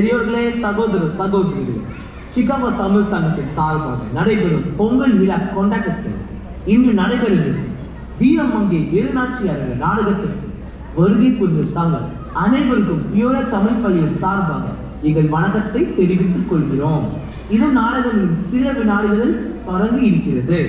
பெரியோர்களே, சகோதர சகோதரிகளே, சிகாகோ தமிழ் சங்கத்தின் சார்பாக நடைபெறும் பொங்கல் விழா கொண்டாட்டத்தில் இன்று நடைபெறுகிறது வீரமங்கை வேலுநாச்சியார் நாடகத்திற்கு வருகை புரிந்து தாங்கள் அனைவருக்கும் பியூர தமிழ் பள்ளியின் சார்பாக எங்கள் வணக்கத்தை தெரிவித்துக் கொள்கிறோம். இது நாடகத்தின் சில வினாடிகளில் தொடங்கி இருக்கிறது.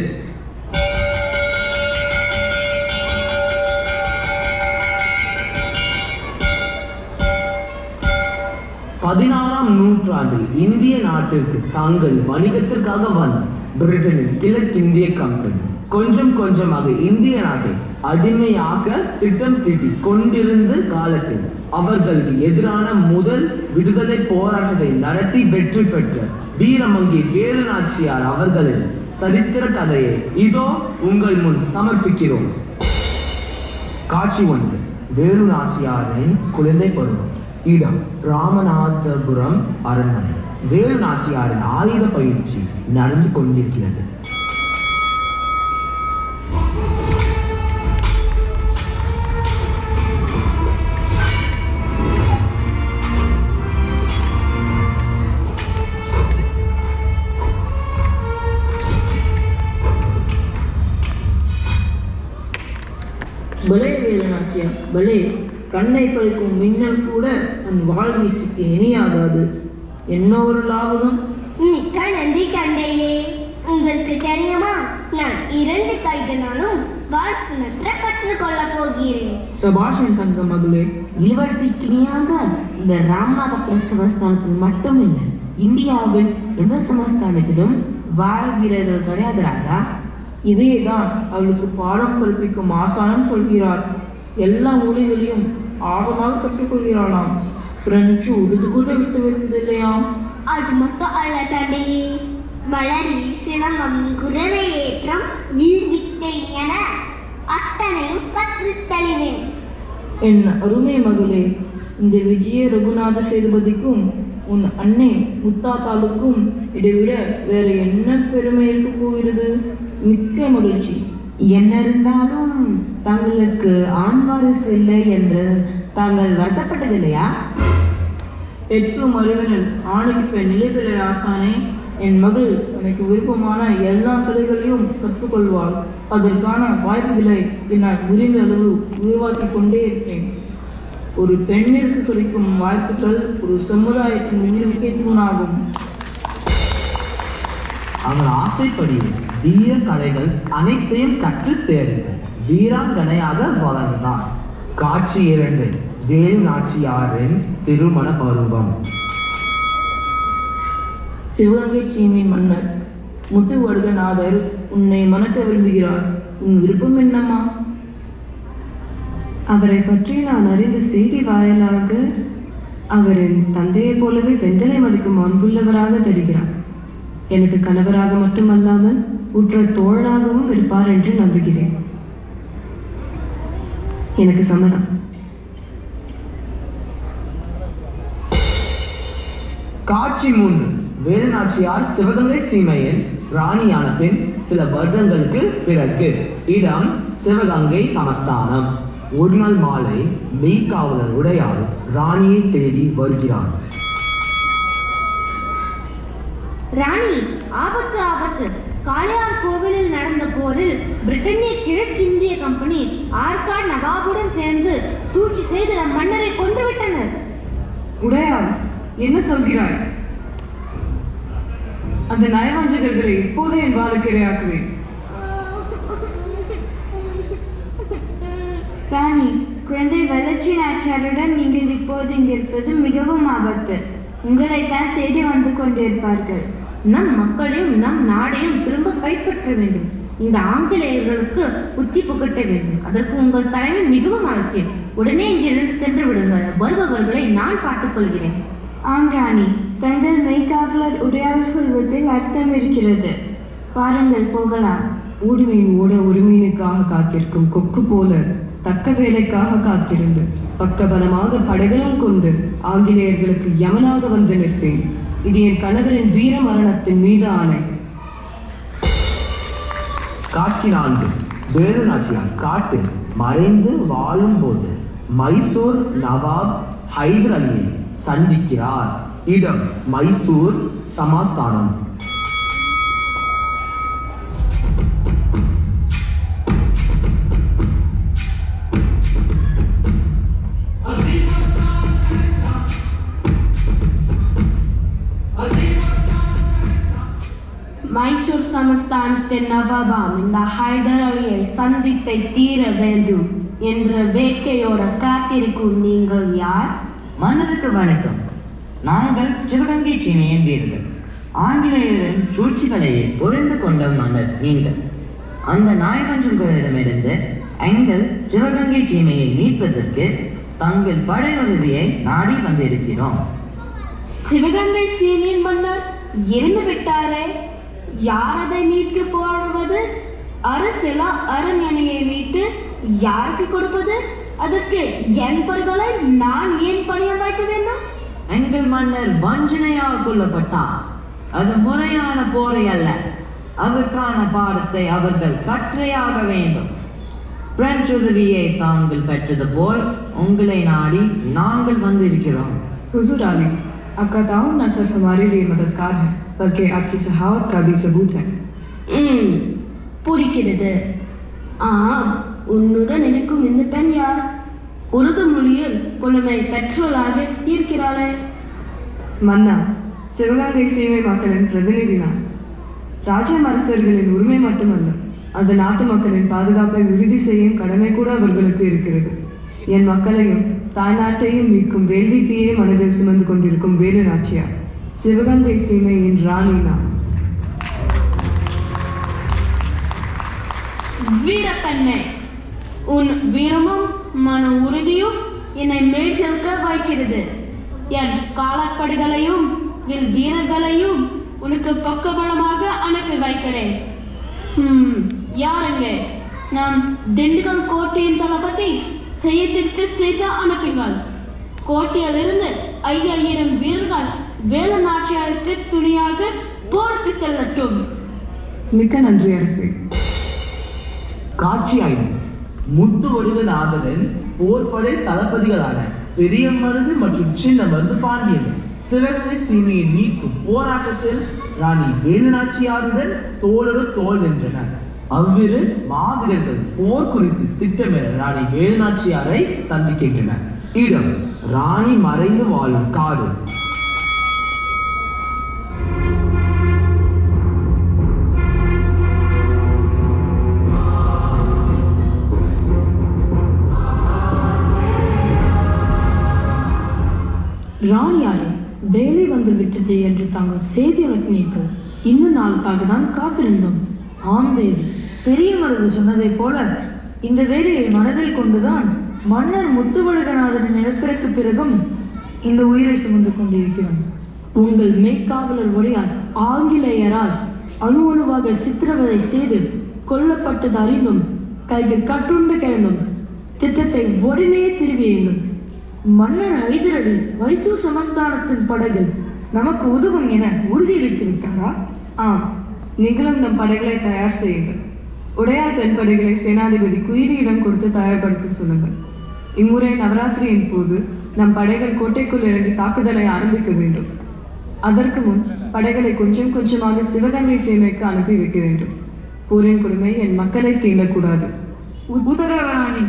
16ஆம் நூற்றாண்டில் இந்திய நாட்டிற்கு தாங்கள் வணிகத்திற்காக வந்த பிரிட்டனின் கிழக்கிந்திய கம்பெனி கொஞ்சம் கொஞ்சமாக இந்திய நாட்டை அடிமையாக திட்டம் தீட்டி கொண்டிருந்த காலத்தில் அவர்களுக்கு எதிரான முதல் விடுதலை போராட்டத்தை நடத்தி வெற்றி பெற்ற வீரமங்கை வேலுநாச்சியார் அவர்களின் சரித்திர கதையை இதோ உங்கள் முன் சமர்ப்பிக்கிறோம். காட்சி 1. வேலுநாச்சியாரின் குழந்தை பருவம். இடம் ராமநாதபுரம் அரண்மனை. வேலுநாச்சியாரின் ஆயுத பயிற்சி நடந்து கொண்டிருக்கிறது. பலே வேலுநாச்சியா, பலே! கண்ணை பறிக்கும் மின்னல் கூட உன் வாழ்வீச்சுக்கு இணையாகாது. என்ன ஒரு லாபகம்! மிக்க நன்றி தந்தையே. உங்களுக்கு தெரியுமா, நான் 2 கைகளாலும் வாழ் சுழற்ற கற்றுக்கொள்ளப் போகிறேன். சபாஷன் தங்க மகளே. இளவரசிக்கு இணையாக இந்த ராமநாதபுரம் சமஸ்தானத்தில் மட்டுமில்லை, இந்தியாவில் எந்த சமஸ்தானத்திலும் வாழ் வீரர்கள் கிடையாது ராஜா. இதையேதான் அவளுக்கு பாடம் கற்பிக்கும் ஆசானம் சொல்கிறார். எல்லா மொழிகளையும் ஆழமாக கற்றுக்கொள்கிறாளாம். பிரெஞ்சு உருது கூட விட்டு வைத்ததில்லையாம். அது மட்டும் அல்ல தந்தையே, வளரி, சிலம்பம், குதிரை ஏற்றம், வீழ்வித்தை என அத்தனையும் கற்றுத்தளிவேன். என் அருமை மகளே, இந்த விஜய ரகுநாத சேதுபதிக்கும் உன் அன்னை முத்தாத்தாளுக்கும் இதைவிட வேற என்ன பெருமை இருக்க போகிறது? மிக்க மகிழ்ச்சி. என்ன இருந்தாலும் தங்களுக்கு ஆண் வாரிசு இல்லை என்று தாங்கள் வருத்தப்பட்டதில்லையா? 8 அறிவினில் ஆணுக்கு பெண் நிலைபிலை ஆசானே. என் மகள் எனக்கு விருப்பமான எல்லா கலைகளையும் கற்றுக்கொள்வாள். அதற்கான வாய்ப்புகளை நான் முடிந்த அளவு உருவாக்கி கொண்டே இருப்பேன். ஒரு பெண்ணிற்கு கிடைக்கும் வாய்ப்புகள் ஒரு சமுதாயத்தின் உயிர்வுக்கே தூணாகும். அவள் ஆசைப்படி வீர கலைகள் அனைத்தையும் கற்று தேர்ந்த வீராங்கனையாக வளர்ந்தார். காட்சி 2. வேலுநாச்சியாரின் திருமண பருவம். சிவகங்கை சீமை மன்னர் முத்துவடுகநாதர் உன்னை மணக்க விரும்புகிறார். உன் விருப்பம் என்னம்மா? அவரை பற்றி நான் அறிந்த செய்தி வாயிலாக அவரின் தந்தையைப் போலவே பெண்களை மதிக்கும் அன்புள்ளவராக தெரிகிறார். எனக்கு கணவராக மட்டுமல்லாமல் உற்ற தோழனாகவும் இருப்பார் என்று நம்புகிறேன். எனக்கு சம்மதம். காட்சி 3. வேலுநாச்சியார் சிவகங்கை சீமையின் ராணியான பின் சில வருடங்களுக்கு பிறகு. இடம் சிவகங்கை சமஸ்தானம். ஒரு நாள் மாலை மெய்காவலர் உடையார் ராணியை தேடி வருகிறார். ராணி, ஆபத்து ஆபத்து! காளையார் கோவிலில் நடந்த போரில் பிரிட்டனிய கிழக்கிந்திய கம்பெனி ஆர்காட் நவாபுடன் சேர்ந்து சூழ்ச்சி செய்து நம் மன்னரை கொன்றுவிட்டனர். உடையார், என்ன சொல்கிறாய்? அந்த நயவஞ்சகர்களை இப்போதே என் வாளுக்கு இரையாக்குவேன். ராணி, குழந்தை வளர்ச்சி நாச்சியாருடன் நீங்கள் இப்போது இங்கிருப்பது மிகவும் ஆபத்து. உங்களைத்தான் தேடி வந்து கொண்டிருப்பார்கள். நம் மக்களையும் நம் நாடையும் திரும்ப கைப்பற்ற வேண்டும். இந்த ஆங்கிலேயர்களுக்கு புத்தி புகட்ட வேண்டும். அதற்கு உங்கள் தலைமை மிகவும் அவசியம். உடனே இங்கிருந்து சென்று விடுங்கள். வருபவர்களை நான் பார்த்துக் கொள்கிறேன். ஆம் ராணி, தங்கள் மெய்காவலர் உடையார் சொல்வதில் அர்த்தம் இருக்கிறது. பாருங்கள், போகலாம். ஊடுமீன் ஓட ஒரு மீனுக்காக காத்திருக்கும் கொக்கு போல தக்க வேலைக்காக காத்திருந்து பக்கபலமாக படைகளும் கொண்டு ஆங்கிலேயர்களுக்கு யமனாக வந்து நிற்பேன். இது என் கணவரின் வீர மரணத்தின் மீது ஆணை. காட்சி 4. வேலுநாச்சியார் காட்டில் மறைந்து வாழும் போது மைசூர் நவாப் ஹைதர் அலியை சந்திக்கிறார். இடம் மைசூர் சமஸ்தானம். மைசூர் சமஸ்தானத்தின் நவாபாம் இந்த ஹைதர் அலியை சந்தித்தே தீர வேண்டும் என்ற வேட்கையோட காத்திருக்கும் நீங்கள் யார்? மன்னருக்கு வணக்கம். நாங்கள் சிவகங்கை சீமையின் வீரர்கள். ஆங்கிலேயரின் சூழ்ச்சிகளையே புரிந்து கொண்ட மன்னர் நீங்கள். அந்த நாய்வஞ்சர்களிடமிருந்து எங்கள் சிவகங்கை சீமையை மீட்பதற்கு தங்கள் படை உதவியை நாடி வந்திருக்கிறோம். சிவகங்கை சீமையின் மன்னர் இறந்து விட்டாரே, யார் அதை மீட்க போடுவது? அரசியலா அரண்மனையை மீட்டு யாருக்கு கொடுப்பது? அதற்கு என் படைகளை நான் ஏன் பணிய வைக்க வேண்டும்? எங்கள் மன்னர் வஞ்சனையால் கொல்லப்பட்டார். அது முறையான போரை அல்ல. அதற்கான பாடத்தை அவர்கள் கற்றையாக வேண்டும். பிரெஞ்சு உதவியை தாங்கள் பெற்றது போல் உங்களை நாடி நாங்கள் வந்திருக்கிறோம். हुजूर आली, आपका ताउन न सिर्फ हमारे लिए मददगार है बल्कि आपकी सहावत का भी सबूत है. புரிகிறது. உன்னுடன் இருக்கும் இந்த பெண் யார்? உருது மொழியில் புலமை பெற்றோராக இருக்கிறாளே. மன்னா, சிவகங்கை சீமை மக்களின் பிரதிநிதி நான். ராஜ்யம் அரசர்களின் உரிமை மட்டுமல்ல, அந்த நாட்டு மக்களின் பாதுகாப்பை உறுதி செய்யும் கடமை கூட அவர்களுக்கு இருக்கிறது. என் மக்களையும் தாய்நாட்டையும் மீட்கும் வேள்வி தீயை மனதில் சுமந்து கொண்டிருக்கும் வேலு நாச்சியார், சிவகங்கை சீமையின் ராணி நான். வீரப்பெண்ணே, உன் வீரமும் மன உறுதியும் என்னை மேல் செல்க வைக்கிறது. என் காலப்படைகளையும் வில் வீரர்களையும் உனக்கு பக்கபலமாக அனுப்பி வைக்கிறேன். யாருங்க? நாம் திண்டுக்கல் கோட்டையின் தளபதி செய்யத்திற்கு செய்த அனுப்புங்கள். கோட்டையிலிருந்து 5000 வீரர்கள் வேலு நாச்சியாருக்கு துணையாக போருக்கு செல்லட்டும். மிக்க நன்றி அரசே. காட்சி 5. முத்து வடிவநாதனின் போர்படை தளபதிகளான பெரிய மருது மற்றும் சின்ன மருது பாண்டியன் சிவகங்கை சீமையை மீட்கும் போராட்டத்தில் ராணி வேலுநாச்சியாருடன் தோளோடு தோள் நின்றனர். அவ்விரு மாவீரர்கள் போர் குறித்து திட்டமிட ராணி வேலுநாச்சியாரை சந்திக்கின்றனர். இடம் ராணி மறைந்து வாழும் காடு. ராணியாரே, வேலை வந்து விட்டது என்று தாங்கள் செய்தி அனுப்பினீர்கள். இந்த நாளுக்காக தான் காத்திருந்தோம். ஆம் தேவி, பெரிய மருது சொன்னதைப் போல இந்த வேலையை மனதில் கொண்டுதான் மன்னர் முத்துவடுகநாதனின் இறப்பிற்கு பிறகும் இந்த உயிரை சுமந்து கொண்டிருக்கிறோம். உங்கள் மெய்க்காவலர் ஒளியால் ஆங்கிலேயரால் அணு அணுவாக சித்திரவதை செய்து கொல்லப்பட்டது அறிந்தும் கைகள் கட்டுண்டு கிடந்தும் திட்டத்தை உடனே திருவியுங்கள். மன்னர் ஹைதர் அலி மைசூர் சமஸ்தானத்தின் படைகள் நமக்கு உதவும் என உறுதியளித்து விட்டாரா? ஆம், நீங்களும் நம் படைகளை தயார் செய்யுங்கள். உடையார் பெண் படைகளை சேனாதிபதி குயிலியிடம் கொடுத்து தயார்படுத்த சொல்லுங்கள். இம்முறை நவராத்திரியின் போது நம் படைகள் கோட்டைக்குள் இறங்கி தாக்குதலை ஆரம்பிக்க வேண்டும். அதற்கு முன் படைகளை கொஞ்சம் கொஞ்சமாக சிவகங்கை சீமைக்கு அனுப்பி வைக்க வேண்டும். போரின் கொடுமை என் மக்களை தீண்டக்கூடாது. உதரவாணி,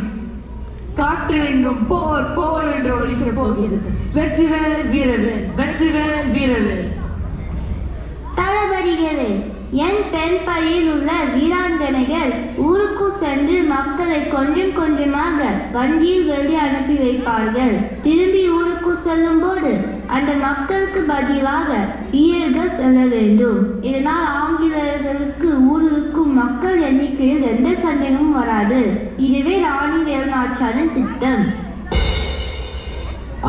காற்றில் எங்கும் போர் போர் என்று ஒலிக்கிற போகிறது. வெற்றிவேல் வீரவேல், வெற்றிவேல் வீரவேல். தளபதிகளே, என் பெண் படையில் உள்ள வீராங்கனைகள் ஊருக்குள் சென்று மக்களை கொஞ்சம் கொஞ்சமாக வண்டியில் வெளியே அனுப்பி வைப்பார்கள். திரும்பி ஊருக்குள் செல்லும் போது அந்த மக்களுக்கு பதிலாக வீரர்கள் செல்ல வேண்டும். இதனால் ஆங்கிலேயர்களுக்கு ஊருக்கும் மக்கள் எண்ணிக்கையில் எந்த சந்தேகமும் வராது. இதுவே ராணி வேலுநாச்சியாரின் திட்டம்.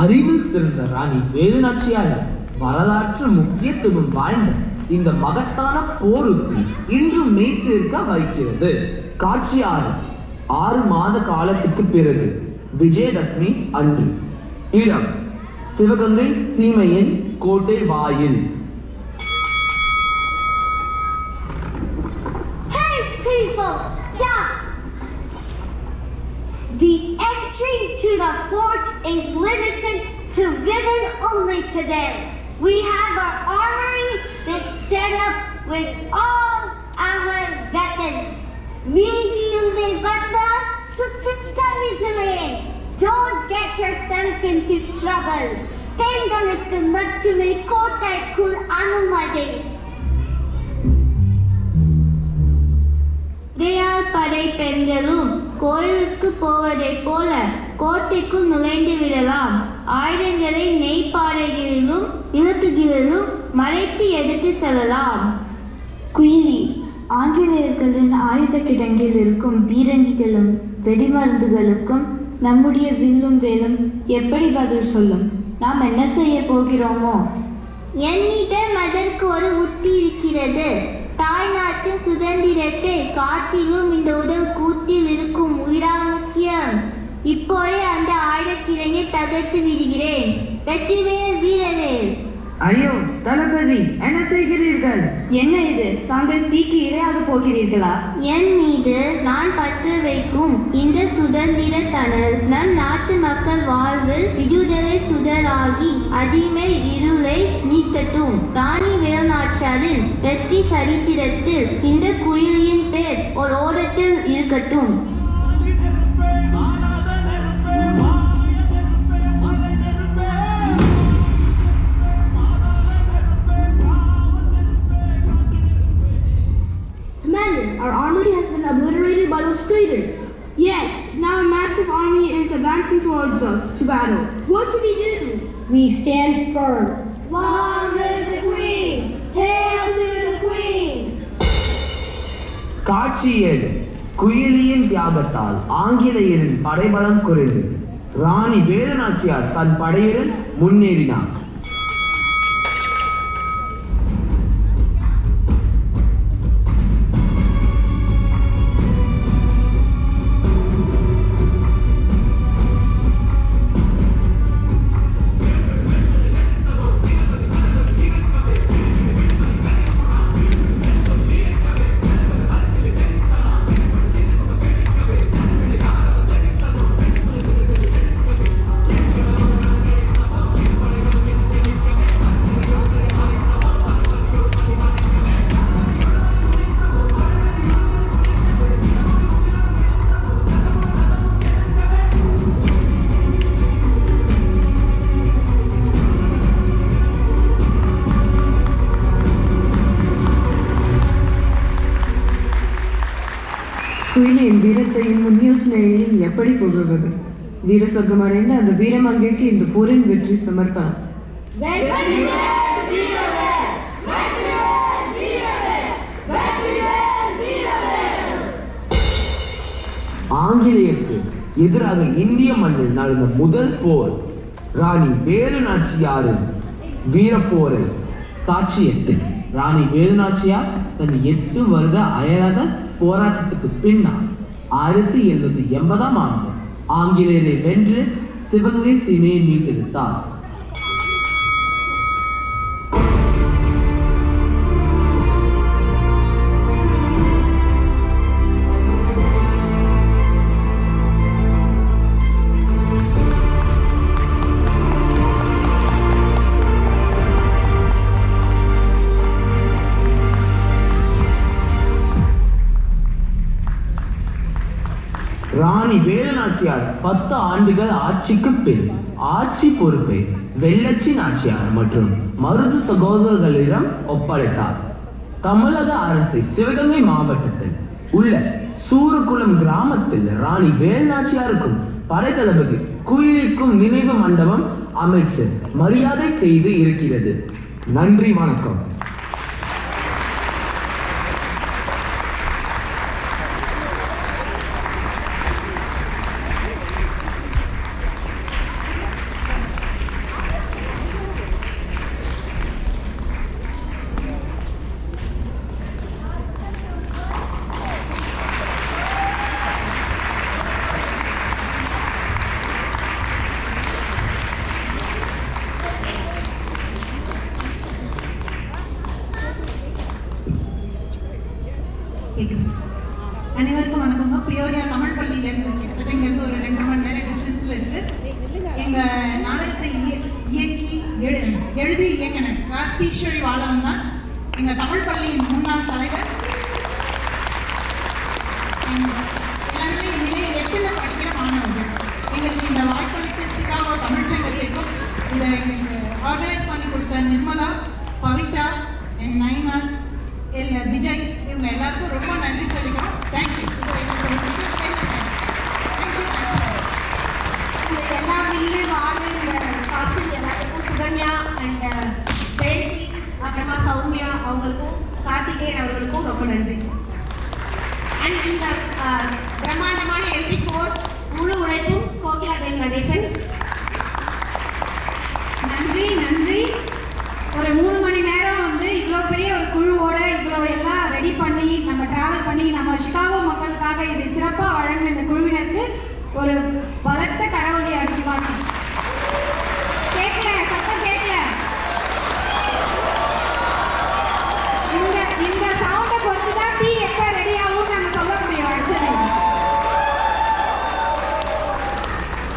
அறிவில் சிறந்த ராணி வேலுநாச்சியார் வரலாற்று முக்கியத்துவம் வாய்ந்த இந்த மகத்தான போருக்கு இன்றும் மெய் சேர்க்க வைக்கிறது. காட்சி 6 மாத காலத்துக்கு பிறகு விஜயதசமி அன்று. இடம் சிவகங்கை சீமையின் கோட்டை வாயில். Hey people, stop! The entry to the fort is limited to women only today. We have an armory that's set up with all our weapons. We will banda சுத்தலிஜலே. Don't get yourself into trouble. பெண்களுக்கு மட்டுமே கோட்டைக்குள் அனுமதி. உடையார் படை பெண்களும் கோயிலுக்கு போவதைப் போல கோட்டைக்குள் நுழைந்து விடலாம். ஆயுதங்களை நெய்ப்பாறைகளிலும் இலக்குகளிலும் மறைத்து எடுத்து செல்லலாம். குயிலி, ஆங்கிலேயர்களின் ஆயுத கிடங்கில் இருக்கும் பீரங்கிகளும் வெடிமருந்துகளுக்கும் நம்முடைய வில்லும் வேலும் எப்படி பதில் சொல்லும்? நாம் என்ன செய்ய போகிறோமோ? என்னிடம் அதற்கு ஒரு உத்தி இருக்கிறது. தாய்நாட்டின் சுதந்திரத்தை காட்டிலும் இந்த உடல் கூட்டில் இருக்கும் உயிரா முக்கியம். இப்போதே அந்த ஆயுதக்கிழங்கை தகர்த்து விடுகிறேன். வெற்றிவேல் வீரவேல். ஐயோ தளபதி, என்ன செய்கிறீர்கள்? என்ன இது? தாங்கள் தீக்கு இரையாக போகிறீர்களா? என் மீது நான் பற்ற வைக்கும் இந்த சுதந்திர தணல் நம் நாட்டு மக்கள் வாழ்வில் விடுதலை சுடராகி அடிமை இருளை நீக்கட்டும். ராணி வேலுநாச்சியாரின் வெற்றி சரித்திரத்தில் இந்த குயிலியின் பேர் ஒரு ஓரத்தில் இருக்கட்டும். Our armory has been obliterated by those traitors. Yes, now a massive army is advancing towards us to battle. What should we do? We stand firm. Long live the Queen! Hail to the Queen! காட்சி 7. குயிலியின் தியாகத்தால் ஆங்கிலேயரின் படைபலம் குறைந்தது. ராணி வேலுநாச்சியார் தன் படையுடன் முன்னேறினார். குயிலியின் வீரத்தையும் முன்யோசனையையும் எப்படி புகழ்வது? வீரசொர்க்கமடைந்த அந்த வீரமங்கைக்கு இந்த போரின் வெற்றி சமர்ப்பணம். ஆங்கிலேயருக்கு எதிராக இந்திய மண்ணில் நடந்த முதல் போர் ராணி வேலுநாச்சியாரின் வீரப்போரை. காட்சி 8. ராணி வேலுநாச்சியார் தன் 8 வருட அயராத போராட்டத்துக்கு பின்னால் 1780ஆம் ஆண்டு ஆங்கிலேயரை வென்று சிவகங்கை சீமையை மீட்டெடுத்தார். ராணி வேலுநாச்சியார் 10 ஆண்டுகள் ஆட்சிக்கு பின் ஆட்சி பொறுப்பை வெள்ளச்சி நாச்சியார் மற்றும் மருது சகோதரர்களிடம் ஒப்படைத்தார். தமிழக அரசை சிவகங்கை மாவட்டத்தில் உள்ள சூரக்குளம் கிராமத்தில் ராணி வேலுநாச்சியாருக்கும் படைத்தளபதி குயிலிக்கும் நினைவு மண்டபம் அமைத்து மரியாதை செய்து இருக்கிறது. நன்றி, வணக்கம். அனைவருக்கும் வணக்கங்க. பியோரியா தமிழ் பள்ளியிலேருந்து கிட்டத்தட்ட இங்கேருந்து ஒரு 2 மணி நேரம் டிஸ்டன்ஸில் இருக்குது. எங்கள் நாடகத்தை இயக்கி எழுதி இயக்கின கார்த்தீஸ்வரி வாலவன் தான் எங்கள் தமிழ் பள்ளியின் முன்னாள் தலைவர். எல்லாருமே நிலை 8ல் படிக்கிற மாணவர்கள். எங்களுக்கு இந்த வாய்ப்பளித்த சிகாகோ தமிழ்ச்சங்கத்திற்கும் இதை எங்களுக்கு ஆர்கனைஸ் பண்ணி கொடுத்த நிர்மலா, பவித்ரா, என் நைனார், விஜய், இவங்க எல்லாருக்கும் ரொம்ப நன்றி சொல்லிக்கிறோம். தேங்க்யூ. எல்லா வில்லு வாழு காஸ்டியூம் எல்லாத்துக்கும் சுகன்யா அண்ட் ஜெயந்தி, அப்புறமா சௌமியா அவங்களுக்கும் கார்த்திகேயன் அவர்களுக்கும் ரொம்ப நன்றி. அண்ட் இந்த பிரம்மாண்டமான MP4 முழு உழைப்பும் கோகிலாதேவி நடேசன். நன்றி நன்றி. ஒரு 3 மணி நேரம் இவ்வளோ பெரிய ஒரு குழுவோட இவ்வளோ எல்லாம் ரெடி பண்ணி நம்ம ட்ராவல் பண்ணி நம்ம சிகாகோ மக்களுக்காக இதை சிறப்பாக வழங்கின இந்த குழுவினருக்கு ஒரு பலத்த கரவொலி அடிக்குவாங்க. கேட்கல, சத்தம் கேட்கல. இந்த சவுண்டை பொறுத்து தான் டீ எப்போ ரெடி ஆகும் நாங்கள் சொல்ல முடியும். ஆக்சுவலி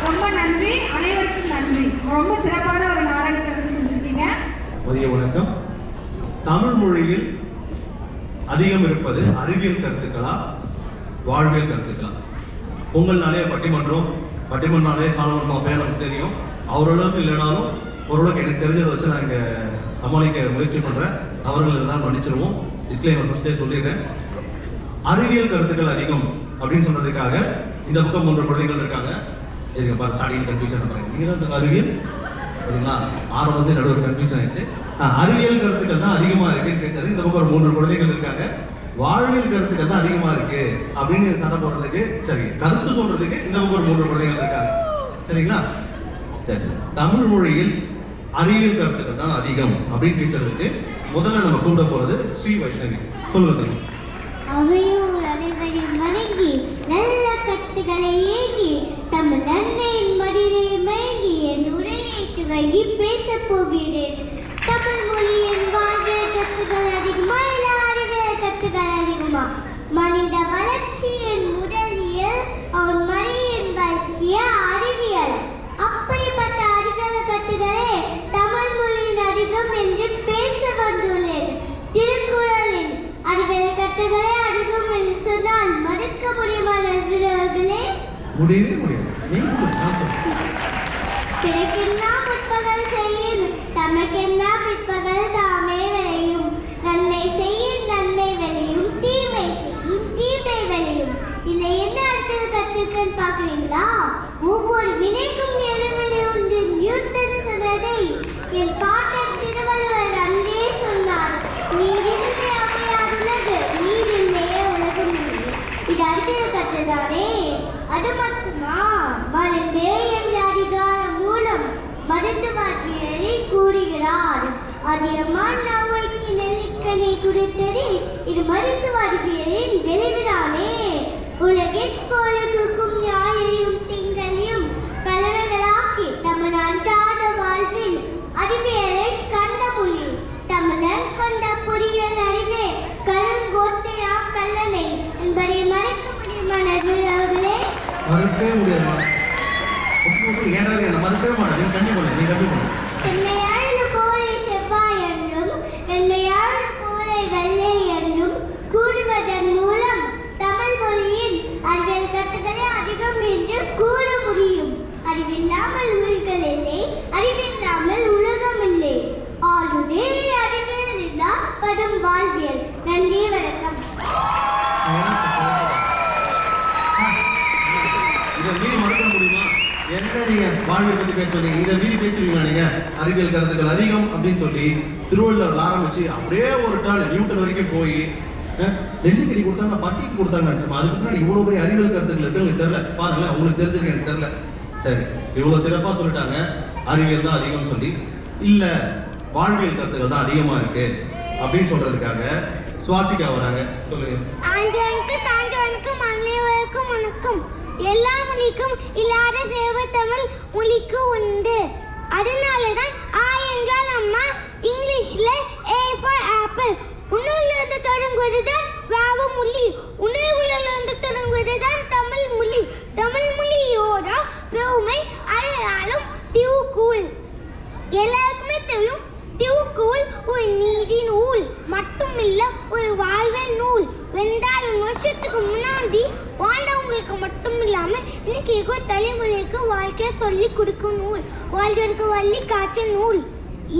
ரொம்ப நன்றி, அனைவருக்கும் நன்றி. ரொம்ப சிறப்பான ஒரு நாடகத்தை செஞ்சுருக்கீங்க. மதிய வணக்கம். தமிழ் மொழியில் அதிகம் இருப்பது அறிவியல் கருத்துக்களா, வாழ்வியல் கருத்துக்களா? பொங்கல்னாலே பட்டிமன்றம்னாலே சாலமன் பாப்பையா நமக்கு தெரியும். அவரோளவுக்கு இல்லைனாலும் ஓரளவுக்கு எனக்கு தெரிஞ்சதை வச்சு நான் இங்கே சமாளிக்க முயற்சி பண்ணுறேன். அவர்கள் தான் மன்னிச்சிருவோம். டிஸ்க்ளைமர் ஃபர்ஸ்டே சொல்லிடுறேன். அறிவியல் கருத்துக்கள் அதிகம் அப்படின்னு சொன்னதுக்காக இந்த பக்கம் 3 குழந்தைகள் இருக்காங்க. இதுங்க பாரு, ஸ்டார்டிங் கன்ஃபியூஷன் பண்ணுறாங்க. நீங்கள் தான் இந்த அறிவியல் சரிங்களா? ஆரம்பத்தில் நடுவர் கன்ஃபியூஷன் ஆயிடுச்சு. அறிவியல் கருத்துக்கள் தான் அதிகமாக இருக்குன்னு பேசுறது. இந்த பக்கம் ஒரு 3 குழந்தைகள் இருக்காங்க. வாழ்வியல் கருத்துக்கள் தான் அதிகமாக இருக்கு அப்படின்னு சண்டை போடுறதுக்கு, சரி கருத்து சொல்றதுக்கு இந்த பக்கம் ஒரு 3 குழந்தைகள் இருக்காங்க. சரிங்களா? சரி, தமிழ் மொழியில் அறிவியல் கருத்துக்கள் தான் அதிகம் அப்படின்னு பேசுறதுக்கு முதல்ல நம்ம கூப்பிட போறது ஸ்ரீ வைஷ்ணவி. சொல்லுங்க. அவையோர் அனைவரையும் வணங்கி நல்ல கருத்துக்களை ஏங்கி தமிழ் அன்னையின் மடியிலே மயங்கி என் உரையை துவங்கி பேசப் போகிறேன். தமிழ் மொழியின் வாழ்வியல் கருத்துக்கள் அதிகமா இல்ல அறிவியல் கருத்துக்கள் அதிகமா? மனித வளர்ச்சியின் முதலியல், அவன் மனிதன் வளர்ச்சிய அறிவியல். அப்படிப்பட்ட அறிவியல் கருத்துக்களே தமிழ் மொழியின் அதிகம் என்று பேச வந்துள்ளேன். திருக்குறளில் அறிவியல் கருத்துக்களே அதிகம் என்று சொன்னால் மறுக்க முடியுமா நண்பர்களே? முடியவே முடியாது. பிறக்கென்னா முற்பகல் செய்யும், தமக்கென்னா பிற்பகல் தாமே விளையும். நன்மை செய்யும் நன்மை விளையும், தீமை செய்யும் தீமை விளையும். இல்லை என்ன அறிவியல் கருத்துக்கள் பார்க்குறீங்களா? ஒவ்வொரு வினைக்கும் எதிர்வினை உண்டு. நியூட்டன் சொன்னதை என் பாட்டன் திருவள்ளுவர் அன்றே சொன்னார். நீரின்றி அமையாத உலகு, நீர் இல்லையே உலகம் இல்லை. இது அறிவியல் கருத்துதானே? அது மட்டுமா? மருந்தே என்ற அதிகாரம் மூலம் மருந்து வாக்கியரை கூறுகிறார். அதிகமான நோய்க்கு நெல்லிக்கனி கொடுத்தது இது மருத்துவர்களின் விளைவுதானே. உலகிற்கொழுகும் ஞாயிறையும் திங்களையும் கலவைகளாக்கி நமது அன்றாட வாழ்வில் அறிவியலை கண்ட மொழி. தமிழன் கொண்ட பொறியியல் அறிவே கருங்கோட்டையாம் கல்லணை என்பதை மறைக்க முடியுமா நண்பர்களே? மறுக்கவே முடியாது. மறுக்கவே மாட்டேன். கண்டிப்பாக என்னையாழ் கோலை செவ்வாய் என்றும் என்னையாழ் கோலை வெள்ளை என்றும் கூறுவதன் மூலம் தமிழ் மொழியின் அறிவியல் கருத்துக்களை அதிகம் என்று கூற முடியும். அறிவில்லாமல் உயிர்கள் இல்லை, அறிவில்லாமல் உலகம் இல்லை. ஆளுடே அறிவியல் இல்லா படும் வாழ்வியல். நன்றி, வணக்கம். இதை மீறி மறுக்க முடியுமா? என்ன நீங்க வாழ்வியல் பத்தி பேசுவீங்க, இதை மீறி பேசுவீங்களா? நீங்க அறிவியல் கருத்துக்கள் அதிகம் அப்படின்னு சொல்லி திருவள்ளுவர் ஆரம்பிச்சு அப்படியே ஒரு டால் நியூட்டன் வரைக்கும் போய் நெல்லிக்கடி கொடுத்தாங்க, பசிக்கு கொடுத்தாங்க. அதுக்கு முன்னாடி இவ்வளவு பெரிய அறிவியல் கருத்துக்கள் இருக்கு எனக்கு தெரியல. பாருங்களேன், உங்களுக்கு தெரிஞ்சிருக்கு எனக்கு தெரியல. சரி, இவ்வளவு சிறப்பா சொல்லிட்டாங்க அறிவியல் தான் அதிகம் சொல்லி. இல்ல வாழ்வியல் கருத்துக்கள் தான் அதிகமா இருக்கு அப்படின்னு சொல்றதுக்காக சுவாசிக்கா வராங்க. சொல்லுங்க. சான்றோனுக்கும் அனைவருக்கும் வணக்கம். எல்லா மொழிக்கும் இல்லாத சேவை தமிழ் மொழிக்கு உண்டு. அதனாலதான் ஆ என்றால் அம்மா, இங்கிலீஷ்ல A for apple. உணர்விலிருந்து தொடங்குவதுதான் வாவ மொழி. உணர்வுகளிலிருந்து தொடங்குவதுதான் தமிழ் மொழி. தமிழ் மொழியோட பெருமை அடையாளம் திருக்குறள். எல்லாருக்குமே அனைத்தையும் திருக்குறள் ஒரு நீதி நூல் மட்டுமில்ல, ஒரு வாழ்வியல் நூல். 2000 வருஷத்துக்கு முன்னாடி வாழ்ந்தவங்களுக்கு மட்டும் இல்லாம இன்னைக்கு இருக்கிற தலைமுறைக்கு வாழ்க்கையை சொல்லி கொடுக்கும் நூல், வாழ்வதற்கு வழி காட்டும் நூல்.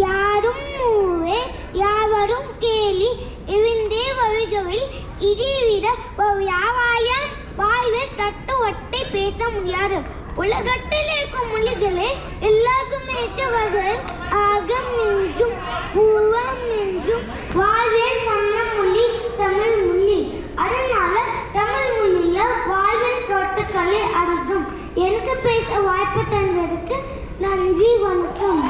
யாரும் ஊரே யாவரும் கேலி இருந்தே வருகிறவில் இதைவிட ஒரு யாவாயம் வாழ்வில் தத்துவத்தை பேச முடியாது. உலகத்தில் இருக்கும் மொழிகளே எல்லாருக்கும் ஏற்றவர்கள் ஆகம் என்றும் பூர்வம் என்றும் வாழ்வில் சொன்ன மொழி தமிழ் மொழி. அதனால தமிழ் மொழியில வாழ்வில் கருத்துக்களே அதிகம். எனக்கு பேச வாய்ப்பு தந்ததுக்கு நன்றி, வணக்கம்.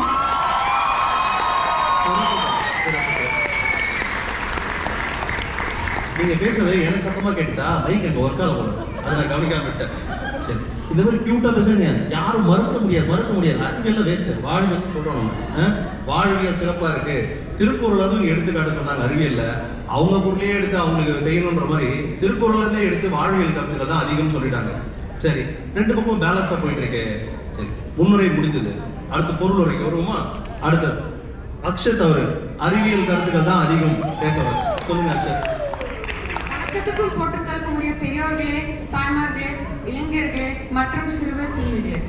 நீங்க பேசுறது எனக்கு சத்தமா கேட்டுச்சா? மைக் அங்க ஒர்க் ஆக போல, அதை நான் கவனிக்காம விட்டேன். சரி, இந்த மாதிரி கியூட்டா பேசுறீங்க, யாரும் மறுக்க முடியாது. அறிவியல் வேஸ்ட். வாழ்வியல் சொல்றோம் நம்ம. வாழ்வியல் சிறப்பா இருக்கு. திருக்குறள் அதுவும் எடுத்துக்காட்ட சொன்னாங்க. அறிவியல்ல அவங்க பொருளையே எடுத்து அவங்களுக்கு செய்யணுன்ற மாதிரி திருக்குறள்ல எடுத்து வாழ்வியல் கருத்துக்கள் தான் அதிகம் சொல்லிட்டாங்க. சரி, ரெண்டு பக்கம் பேலன்ஸா போயிட்டு இருக்கு. சரி, முன்னுரை முடிந்தது. அடுத்து பொருள் வரைக்கும் வருவோமா? அடுத்து அக்ஷத் அவரு அறிவியல் கருத்துக்கள் தான் அதிகம் பேசுவார். சொல்லுங்க அக்ஷத். வணக்கத்துக்கும் போற்றுதலுக்கும் உரிய பெரியோர்களே, தாய்மார்களே, இளைஞர்களே மற்றும் சிறுவர் சிறுமிகளே,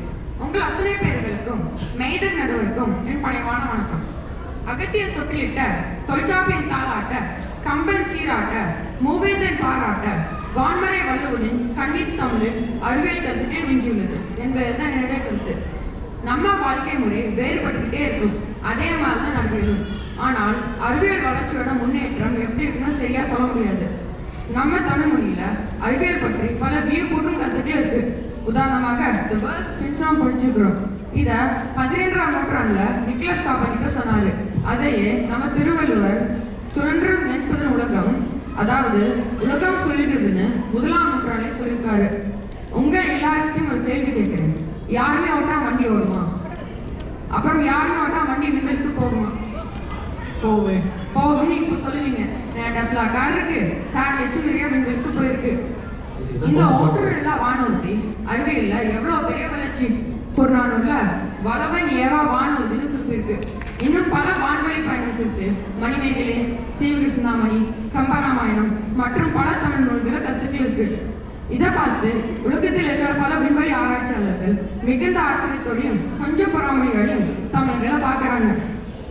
உங்கள் அத்தனை பேர்களுக்கும் மெய்தர் நடுவருக்கும் என் பணிவான வணக்கம். அகத்தியர் தொட்டிலிட்ட தொல்காப்பியன் தாளாட்ட, கம்பன் சீராட்ட, மூவேந்தன் பாராட்ட, வான்மறை வள்ளுவனின் கண்ணீர் தமிழில் அறிவியல் கருத்துக்களை விஞ்சியுள்ளது என்பதுதான் என்னுடைய கருத்து. நம்ம வாழ்க்கை முறை வேறுபட்டுக்கிட்டே இருக்கும், அதே மாதிரி தான் அறிவியலும். ஆனால் அறிவியல் வளர்ச்சியோட முன்னேற்றம் எப்படி இருக்குன்னு சரியா சொல்ல முடியாது. நம்ம தமிழ் மொழியில அறிவியல் பற்றி பல வியப்பூட்டும் கருத்துக்கள் இருக்கு. உதாரணமாக தி வேர்ல்ட்ஸ் ஸ்பின்ஸ்டார்ம் படிச்சிருக்கிறோம். இதை 12ஆம் நூற்றாண்டுல நிக்கலஸ் காப்பர்னிக்கஸ் சொன்னாரு. அதையே நம்ம திருவள்ளுவர் சுழன்றும் என்பதன் உலகம், அதாவது உலகம் சொல்லிடுதுன்னு 1ஆம் நூற்றாண்டே சொல்லியிருக்காரு. உங்க எல்லாருக்கும் ஒரு கேள்வி கேட்கிறேன். யாருமே ஓட்டா வண்டி ஓடுமா? அப்புறம் யாருமே ஓட்டா வண்டி விண்வெளிக்கு போகுமா? போகும்னு இப்ப சொல்லுவீங்க. டெஸ்லா கார் இருக்கு, சேட்டலைட்ஸ் நிறைய விண்வெளிக்கு போயிருக்கு. இந்த ஓட்டுநர்ல வானூர்தி அறிவியல்ல எவ்வளவு பெரிய வளர்ச்சி. புறநானூர்ல வளவன் ஏவா வானூர்தின்னு குறிப்பிருக்கு. இன்னும் பல வான்வெளி பயணம் குறித்து மணிமேகலை, சீவக சிந்தாமணி, கம்பராமாயணம் மற்றும் பல தமிழ் நூல்களை கருத்துக்கள் இருக்கு. இதை பார்த்து உலகத்தில் இருக்கிற பல விண்வெளி ஆராய்ச்சியாளர்கள் மிகுந்த ஆச்சரியத்தோடையும் கொஞ்சம் பொறாமையோடையும் தமிழ்களை பார்க்கறாங்க.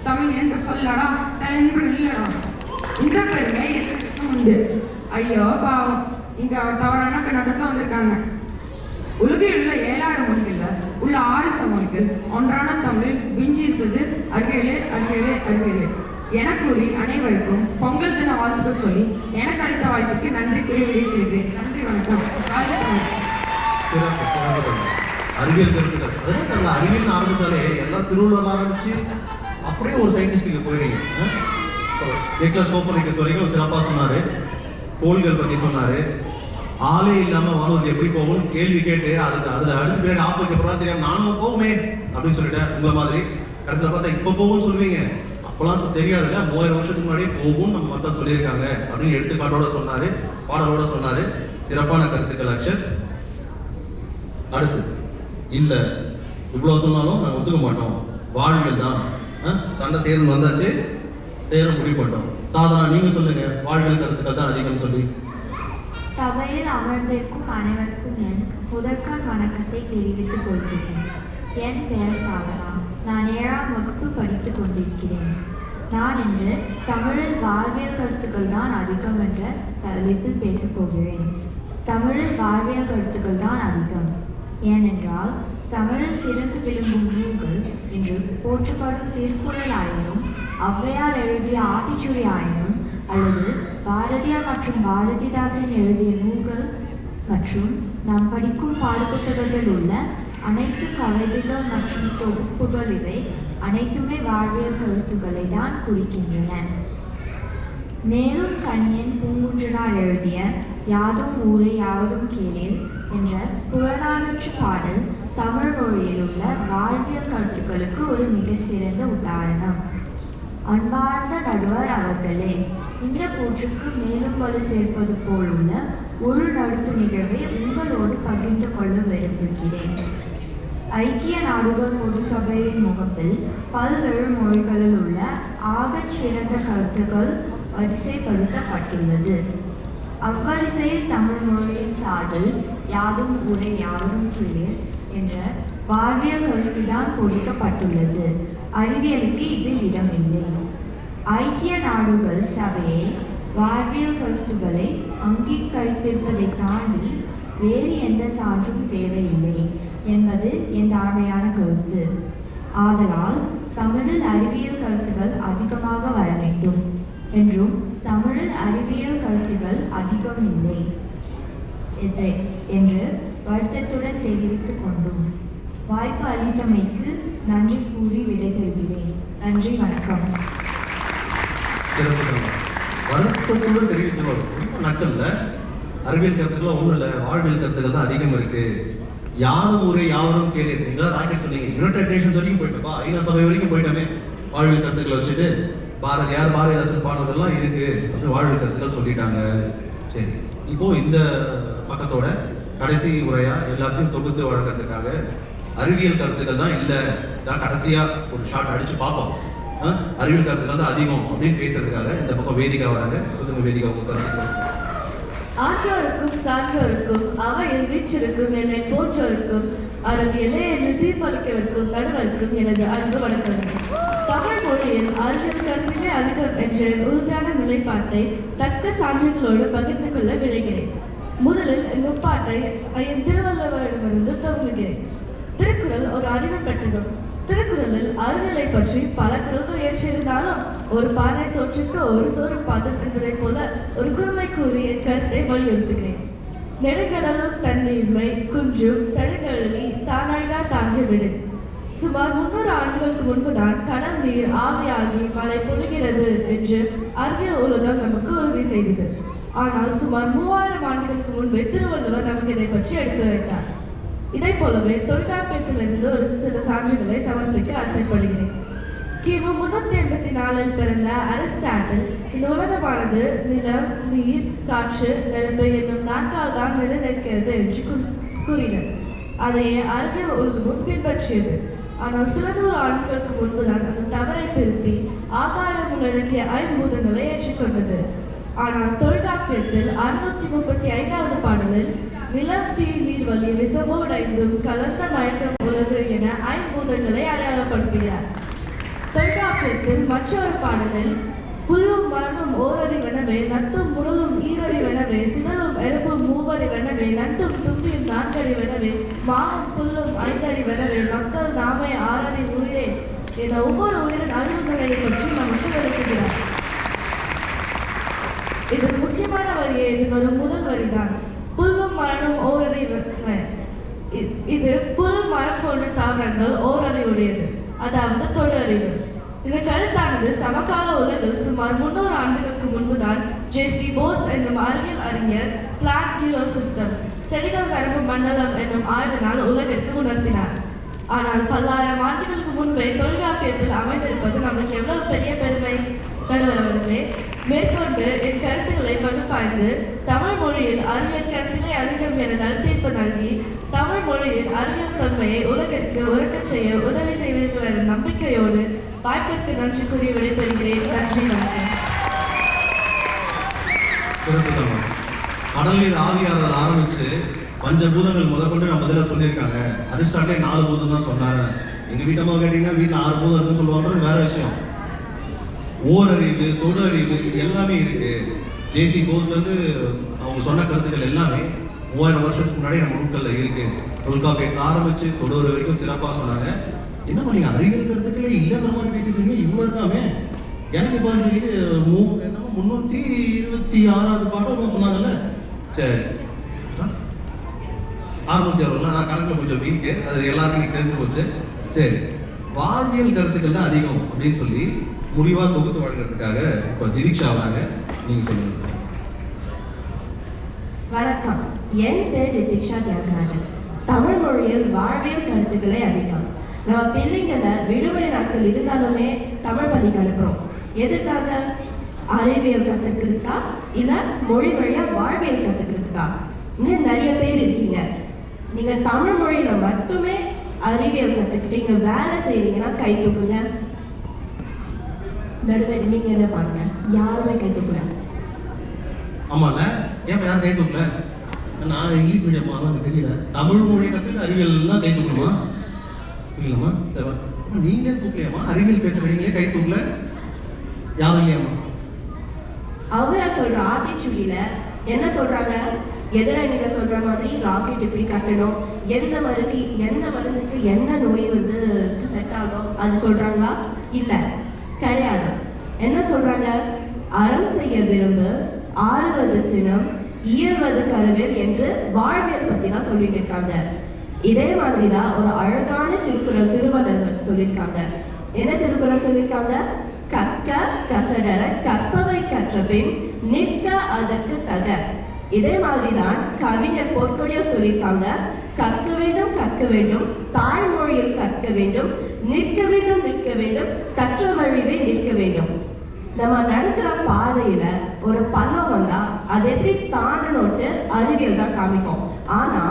தமிழ் என்று சொல்லடா, என்று இல்லடா, இந்த பெருமை உண்டு. ஐயோ பாவம், இங்க தவறான கண்ணோட்டத்துல வந்திருக்காங்க. உலகில் உள்ள 7000 மொழிகள்ல உள்ள 6 மொழிகள் ஒன்றான தமிழ் விஞ்சி இருப்பது அறிவியலே என கூறி அனைவருக்கும் பொங்கல் தின வாழ்த்துக்கள் சொல்லி எனக்கு அளித்த வாய்ப்புக்கு நன்றி கூறி விடைபெறுகிறேன். நன்றி, வணக்கம். அறிவியல் கருத்துக்கள் அதே தெரியல. அறிவியல் ஆரம்பிச்சாலே எல்லாம் திருவள்ளுவர் ஆரம்பிச்சு அப்படியே ஒரு சயின்டிஸ்டுக்கு போயிருங்க. நிக்கலஸ் கோப்பர்னிக்கஸ் வரைக்கும் சிறப்பாக சொன்னாரு. கோள்கள் பத்தி சொன்னாரு. ஆளே இல்லாம வானூர்தி எப்படி போகும் கேள்வி கேட்டு அதுல அடுத்த பேர் ஆப்போக்கு தெரியாம நானும் போகுமே அப்படின்னு சொல்லிட்டேன். உங்களை மாதிரி கடைசியில் பார்த்தா இப்ப போகும்னு சொல்லுவீங்க. அப்பெல்லாம் தெரியாதுல்ல, 3000 வருஷத்துக்கு முன்னாடி போகும் நம்ம மக்கள் சொல்லியிருக்காங்க அப்படின்னு எடுத்துக்காட்டோட சொன்னாரு, பாடலோட சொன்னாரு. சிறப்பான கருத்துக்கள் அக்ஷர். அடுத்து இல்ல இவ்வளவு சொன்னாலும் நாங்கள் ஒத்துக்க மாட்டோம், வாழ்வியல் தான் சண்டை சேரும் வந்தாச்சு, சேர முடிவு பண்ணிட்டோம். சாதாரண நீங்க சொல்லுங்க, வாழ்வியல் கருத்துக்கள் தான் அதிகம் சொல்லி. சபையில் அமர்ந்திருக்கும் அனைவருக்கும் என் முதற்கண் வணக்கத்தை தெரிவித்துக் கொள்கிறேன். என் பெயர் சாதனா. நான் 7ஆம் வகுப்பு படித்துக் கொண்டிருக்கிறேன். நான் இன்று தமிழில் வாழ்வியல் கருத்துக்கள் தான் அதிகம் என்ற தலைப்பில் பேசப் போகிறேன். தமிழில் வாழ்வியல் கருத்துக்கள் தான் அதிகம். ஏனென்றால் தமிழில் சிறந்து விளங்கும் நூல்கள் இன்று போற்றப்படும் திருக்குறள் ஆயினும், ஔவையார் எழுதிய ஆத்திச்சூடி ஆயினும், அல்லது பாரதியார் மற்றும் பாரதிதாசன் எழுதிய நூல்கள் மற்றும் நாம் படிக்கும் பாடப்புத்தகத்தில் உள்ள அனைத்து கவிதைகள் மற்றும் தொகுப்புகள் இவை அனைத்துமே வாழ்வியல் கருத்துக்களை தான் குறிக்கின்றன. மேலும் கணியன் பூங்குன்றனார் எழுதிய யாதும் ஊரே யாவரும் கேளீர் என்ற புறநானூற்று பாடல் தமிழ் மொழியில் உள்ள வாழ்வியல் கருத்துக்களுக்கு ஒரு மிக சிறந்த உதாரணம். அன்பார்ந்த நடுவர் அவர்களே, இந்த கூற்றுக்கு மேலும் வலு சேர்ப்பது போலுள்ள ஒரு நடுப்பு நிகழ்வை உங்களோடு பகிர்ந்து கொள்ள விரும்புகிறேன். ஐக்கிய நாடுகள் பொது சபையின் முகப்பில் பல்வேறு மொழிகளில் உள்ள ஆகச் சிறந்த கருத்துக்கள் வரிசைப்படுத்தப்பட்டுள்ளது. அவ்வரிசையில் தமிழ் மொழியின் சார்பில் யாதும் ஊரே யாவரும் கேளீர் என்ற வாழ்வியல் கருத்துதான் பொறிக்கப்பட்டுள்ளது. அறிவியலுக்கு இதில் இடமில்லை. ஐக்கிய நாடுகள் சபையை வாழ்வியல் கருத்துக்களை அங்கீகரித்திருப்பதை தாண்டி வேறு எந்த சான்றும் தேவையில்லை என்பது என் தாழ்மையான கருத்து. ஆதலால் தமிழில் அறிவியல் கருத்துக்கள் அதிகமாக வர வேண்டும் என்றும் தமிழில் அறிவியல் கருத்துக்கள் அதிகம் இல்லை என்று வருத்தத்துடன் தெரிவித்துக் கொண்டோம். வாய்ப்பு அளித்தமைக்கு நன்றி கூறி விடைபெறுகிறேன். நன்றி, வணக்கம். வருத்தத்துடன் தெரிவித்துள்ளோம். ரொம்ப நக்கல்ல. அறிவியல் கருத்துக்கள் ஒன்றும் இல்லை, வாழ்வியல் கருத்துக்கள் தான் அதிகம் இருக்கு. யாரும் ஊரே யாவரும் கேளு. நீங்களா ராக்கெட் சொன்னீங்க, யுனைடெட் நேஷன்ஸ் வரைக்கும் போயிட்டோம்ப்பா, ஐநா சபை வரைக்கும் போயிட்டோமே. வாழ்வியல் கருத்துக்களை வச்சுட்டு பாரதியார் பாரதிதாசன் பாடல்கள்லாம் இருக்கு அப்படின்னு வாழ்வியல் கருத்துக்கள் சொல்லிட்டாங்க. சரி, இப்போ இந்த பக்கத்தோட கடைசி முறையா எல்லாத்தையும் தொகுத்து வழங்குறதுக்காக அறிவியல் கருத்துக்கள் தான் இல்லை, தான் கடைசியா ஒரு ஷார்ட் அடிச்சு பார்ப்போம். அறிவியல் கருத்துக்கள் தான் அதிகம் அப்படின்னு பேசுறதுக்காக இந்த பக்கம் வேதிகா வராங்க. சொல்லுங்க வேதிகா, உங்க கருத்துக்கள். ஆற்றோருக்கும் சான்றோருக்கும் அவையில் வீற்றிருக்கும் என்னை போற்றோருக்கும் அறிவியலே என்று தீர்ப்பளிக்கவிருக்கும் நடுவருக்கும் எனது அன்பு வணக்கங்கள். தமிழ் மொழியில் அறிவியல் கருத்துக்களே அதிகம் என்ற உறுதியான நிலைப்பாட்டை தக்க சான்றுகளோடு பகிர்ந்து கொள்ள விளைகிறேன். முதலில் என் முப்பாட்டை என் திருவள்ளுவரிடமிருந்து துவங்குகிறேன். திருக்குறள் ஒரு அறிவு பெற்றதும். திருக்குறளில் அறிவியலை பற்றி பல குறள்கள் ஏற்றிருந்தாலும் ஒரு பானை சோற்றுக்கு ஒரு சோறு பாதம் என்பதை போல ஒரு குறளை கூறி என் கருத்தை வலியுறுத்துகிறேன். நெடுங்கடலும் தண்ணீர்மை குஞ்சும் தடுங்கழலி தானழகா தாங்கிவிடு. சுமார் 300 ஆண்டுகளுக்கு முன்புதான் கடல் நீர் ஆவியாகி மழை பொழிகிறது என்று அறிவியல் உலகம் நமக்கு உறுதி செய்தது. ஆனால் சுமார் 3000 ஆண்டுகளுக்கு முன்பே திருவள்ளுவர் நமக்கு இதை பற்றி எடுத்துரைத்தார். இதை போலவே தொல்காப்பியத்திலிருந்து ஒரு சில சான்றுகளை சமர்ப்பிக்க ஆசைப்படுகிறேன். கிமு 384 பிறந்த அரிஸ்டாட்டில் இந்த உலகமானது நிலம், நீர், காற்று, நெருப்பு என்னும் 4ஆல் தான் நிலைநிற்கிறது என்று கூறினார். அதையே அறிவியல் உலகமும் பின்பற்றியது. ஆனால் சில 100 ஆண்டுகளுக்கு முன்புதான் அந்த தவறை திருத்தி ஆகாயம் உள்ளடக்கிய ஐம்பூதங்களை ஏற்றுக்கொண்டது. ஆனால் தொல்காப்பியத்தில் 635வது பாடலில் நிலம், தீ, நீர், வலி, விசமோடைந்தும் கலந்த மயக்கம் உலகு என ஐம்பூதங்களை அடையாளப்படுத்துகிறார். தொல்காப்பியத்தில் மற்றொரு பாடலில் புல்லும் மரணும் ஓரறிவெனவே நத்தும் முரலும் ஈரறிவெனவே சிதலும் எறும்பும் மூவறிவெனவே நட்டும் தும்பியும் 4அறிவெனவே மாவும் புல்லும் 5அறிவெனவே மக்கள் நாமே 6 உயிரே என ஒவ்வொரு உயிரின் அறிவுகளை பற்றி நமக்கு விளக்குகிறார். இதில் முக்கியமான வரியே இது வரும் முதல் வரிதான். புல்லும் மரணும் ஓரறிவென. இது புல், மரம் போன்ற தாவரங்கள் ஓரறிவுடையது, அதாவது தொழிலறிவு. இந்த கருத்தானது சமகால உலகில் சுமார் 300 ஆண்டுகளுக்கு முன்புதான் ஜே.சி. போஸ் என்னும் அறிவியல் அறிஞர் பிளான்ட் நியூரோ சிஸ்டம் செடிகள் நரம்பு மண்டலம் என்னும் ஆய்வினால் உலகிற்கு உணர்த்தினார். ஆனால் பல்லாயிரம் ஆண்டுகளுக்கு முன்பே தொல்காப்பியத்தில் அமைந்திருப்பது நமக்கு எவ்வளவு பெரிய பெருமை. நடுவர் அவர்களே, மேற்கொண்டு என் கருத்துக்களை பகுப்பாய்ந்து தமிழ் மொழியில் அறிவியல் கருத்துக்களை அதிகம் என தீர்ப்பு நல்கி தமிழ் மொழியில் அறிவியல் தொன்மையை உலகிற்கு உறக்கச் செய்ய உதவி செய்வீர்கள் என்ற நம்பிக்கையோடு வாய்ப்பிற்கு நன்றி கூறி விடைபெறுகிறேன். நன்றி, வணக்கம். சிறப்பு தமிழ். கடல் நீர் ஆவியாதல் ஆரம்பிச்சு பஞ்சபூதங்கள் முதற்கொண்டு நான் முதல்ல சொல்லியிருக்காங்க. அரிஸ்டாட்டிலே 4 பூதம் தான் சொன்னாங்க. எங்க வீட்டம்மா கேட்டீங்கன்னா வீட்டில் 6 பூதம் இருக்குன்னு சொல்லுவாங்க. வேற விஷயம். ஓரறிவு, தொடு அறிவு, இது எல்லாமே இருக்கு. ஜே.சி. போஸ்லேருந்து அவங்க சொன்ன கருத்துக்கள் எல்லாமே 3000 வருஷத்துக்கு முன்னாடி நம்ம நூல்களில் இருக்கு. தொல்காப்பியத்தை ஆரம்பிச்சு தொடுவரை வரைக்கும் சிறப்பாக சொன்னாங்க. என்ன பண்ணீங்க, அறிவியல் கருத்துக்களே இல்லைன்ற மாதிரி பேசிட்டீங்க. இவ்வளோ இருக்காமே. எனக்கு இப்போ தெரியுது 326வது பாட்டம் சொன்னாங்கல்ல. சரி, 660 நான் கணக்கில் கொஞ்சம் வீக்கு, அது எல்லாருக்கும் தெரிஞ்சு போச்சு. சரி, வாழ்வியல் கருத்துக்கள் தான் அதிகம் அப்படின்னு சொல்லி முடிவாக தொகுத்து வழங்குறதுக்காக இப்போ திரிக்ஷா வராங்க. நீங்கள் சொல்லுங்க. வணக்கம், என் பேர் திரிக்ஷா தியாகராஜன். தமிழ் மொழியில் வாழ்வியல் கருத்துக்களே அதிகம். நம்ம பிள்ளைங்களை விடுமுறை நாட்கள் இருந்தாலுமே தமிழ் பள்ளிக்கு அனுப்புகிறோம். எதுக்காக? அறிவியல் கற்றுக்கிறதுக்கா இல்லை மொழி வழியாக வாழ்வியல் கற்றுக்கிறதுக்கா? இன்னும் நிறைய பேர் இருக்கீங்க. நீங்கள் தமிழ் மொழியில் மட்டுமே அறிவியல் கற்றுக்கிட்டு இங்கே வேலை செய்கிறீங்கன்னா கை தூக்குங்க. நடுவே நீங்கள் என்ன பாருங்க, யாருமே கை தூக்கல. ஆமாம்ல, ஏன் யாரும் கை தூக்கல? நான் இங்கிலீஷ் மீடியம் எனக்கு தெரியல. தமிழ் மொழி கற்றுட்டு அறிவியல்லாம் கை தூக்கணுமா? இல்லைம்மா, நீங்களே தூக்கலையாம்மா? அறிவியல் பேசுகிறீங்களே கை தூக்கல, யாரும் இல்லையாம்மா? ஔவையார் சொல்கிற ஆத்திச்சூடியில் என்ன சொல்கிறாங்க? எதிரணியில் சொல்கிற மாதிரி ராக்கெட் இப்படி கட்டணும், எந்த மருந்துக்கு என்ன நோய் வந்து செட் ஆகும் அது சொல்கிறாங்களா? இல்லை, கிடையாது. என்ன சொல்கிறாங்க? அறம் செய்ய விரும்பு, ஆறுவது சினம், இயல்வது கருவில் என்று வாழ்வியல் பற்றி தான் சொல்லிட்டு இருக்காங்க. இதே மாதிரி தான் ஒரு அழகான திருக்குறள் திருவள்ளுவர் சொல்லியிருக்காங்க. என்ன திருக்குறள் சொல்லியிருக்காங்க? கற்க கசடர கற்பவை கற்றபின் நிற்க அதற்கு தக. இதே மாதிரி தான் கவிஞர் பொற்கொடியும் சொல்லியிருக்காங்க. கற்க வேண்டும், தாய்மொழியில் கற்க வேண்டும், நிற்க வேண்டும், கற்ற வழிவே நிற்க வேண்டும். நம்ம நடக்கிற பாதையில ஒரு பள்ளம் வந்தா அதை எப்படி தாண்டனோட்டு அறிவியல் தான் காமிக்கும். ஆனா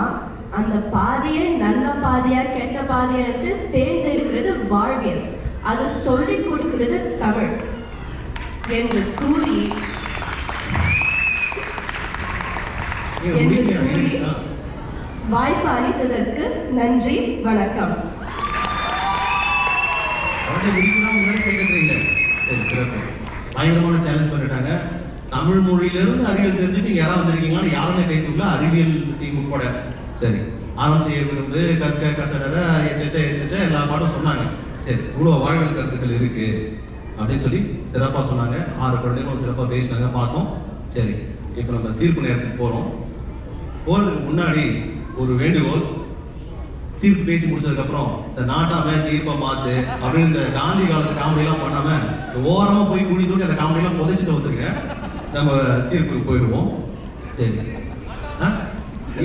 அந்த பாதையை நல்ல பாதையா கெட்ட பாதையாட்டு தேர்ந்தெடுக்கிறது வாழ்வியல். அது சொல்லிக் கொடுக்கிறது தமிழ் என்று கூறி வாய்ப்பு அளித்ததற்கு நன்றி, வணக்கம். பயங்கரமான சேலஞ்ச் பண்ணிட்டாங்க. தமிழ் மொழியிலிருந்து அறிவியல் தெரிஞ்சுட்டு யாராவது வந்திருக்கீங்களா? யாருமே கை தூக்கல, அறிவியல் டீம் உட்பட. சரி, ஆரம் செய்ய விரும்பு, கற்க கசடர எச்ச எல்லா பாட்டும் சொன்னாங்க. சரி, இவ்வளோ வாழ்வியல் கருத்துக்கள் இருக்கு அப்படின்னு சொல்லி சிறப்பாக சொன்னாங்க. 6 குழந்தைகளும் சிறப்பாக பேசினாங்க, பார்த்தோம். சரி, இப்போ நம்ம தீர்ப்பு நேரத்துக்கு போகிறதுக்கு முன்னாடி ஒரு வேண்டுகோள். தீர்ப்பு பேசி முடிச்சதுக்கப்புறம் இந்த நாட்டாம தீர்ப்பை மாற்று அப்படின்னு இந்த காந்தி காலத்து காமெடியெல்லாம் பண்ணாமல் ஓரமாக போய் குழி தூண்டி அந்த காமெடியெல்லாம் புதைச்சிட்டு வந்துருங்க. நம்ம தீர்ப்புக்கு போயிடுவோம். சரி,